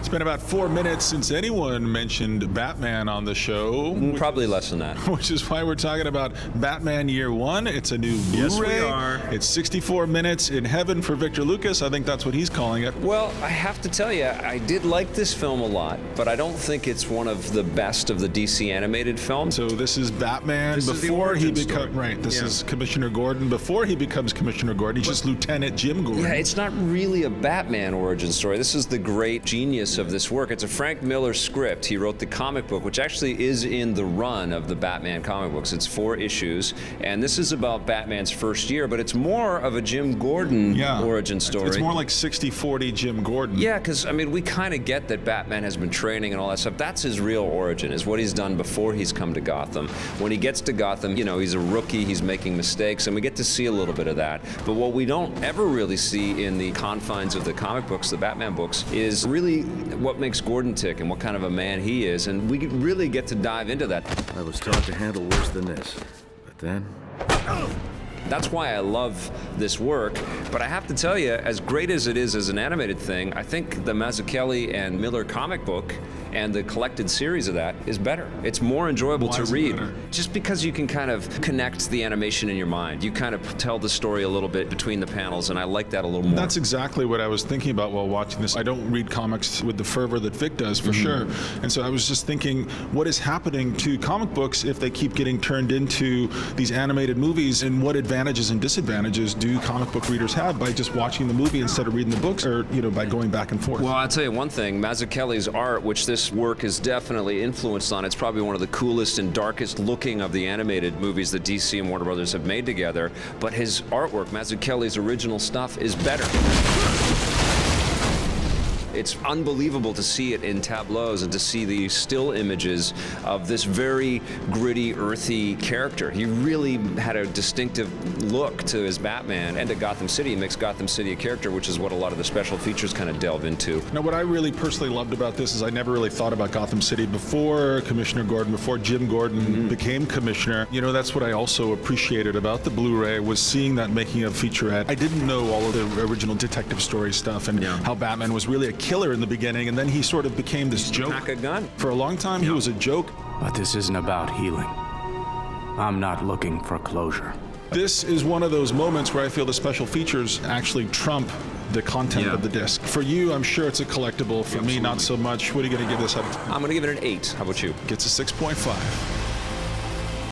It's been about 4 minutes since anyone mentioned Batman on the show. Probably less than that. Which is why we're talking about Batman Year One. It's a new Blu-ray. Yes, we are. It's 64 minutes in heaven for Victor Lucas. I think that's what he's calling it. Well, I have to tell you, I did like this film a lot, but I don't think it's one of the best of the DC animated films. So this is Batman This is the before he origin becomes story. right. This Yeah. is Commissioner Gordon before he becomes Commissioner Gordon. He's just Lieutenant Jim Gordon. Yeah, it's not really a Batman origin story. This is the great genius of this work. It's a Frank Miller script. He wrote the comic book, which actually is in the run of the Batman comic books. It's 4 issues, and this is about Batman's first year, but it's more of a Jim Gordon origin story. It's more like 60-40 Jim Gordon. Yeah, because, I mean, we kind of get that Batman has been training and all that stuff. That's his real origin, is what he's done before he's come to Gotham. When he gets to Gotham, you know, he's a rookie, he's making mistakes, and we get to see a little bit of that. But what we don't ever really see in the confines of the comic books, the Batman books, is really what makes Gordon tick and what kind of a man he is. And we really get to dive into that. I was taught to handle worse than this. But then... That's why I love this work, but I have to tell you, as great as it is as an animated thing, I think the Mazzucchelli and Miller comic book and the collected series of that is better. It's more enjoyable Why to is it read. better? Just because you can kind of connect the animation in your mind. You kind of tell the story a little bit between the panels, and I like that a little more. That's exactly what I was thinking about while watching this. I don't read comics with the fervor that Vic does, for sure. And so I was just thinking, what is happening to comic books if they keep getting turned into these animated movies, and what advantages and disadvantages do comic book readers have by just watching the movie instead of reading the books, or, you know, by going back and forth? Well, I'll tell you one thing, Mazzucchelli's art, which this work is definitely influenced on, it's probably one of the coolest and darkest looking of the animated movies that DC and Warner Brothers have made together, but his artwork, Mazzucchelli's original stuff, is better. It's unbelievable to see it in tableaus and to see the still images of this very gritty, earthy character. He really had a distinctive look to his Batman and to Gotham City. He makes Gotham City a character, which is what a lot of the special features kind of delve into. Now, what I really personally loved about this is I never really thought about Gotham City before Commissioner Gordon, before Jim Gordon became commissioner. You know, that's what I also appreciated about the Blu-ray, was seeing that making of featurette. I didn't know all of the original detective story stuff and how Batman was really a killer in the beginning, and then he sort of became this joke. Pack a gun. For a long time, he was a joke. But this isn't about healing. I'm not looking for closure. This is one of those moments where I feel the special features actually trump the content of the disc. For you, I'm sure it's a collectible. For me, not so much. What are you going to give this out of 10? I'm going to give it an 8. How about you? Gets a 6.5.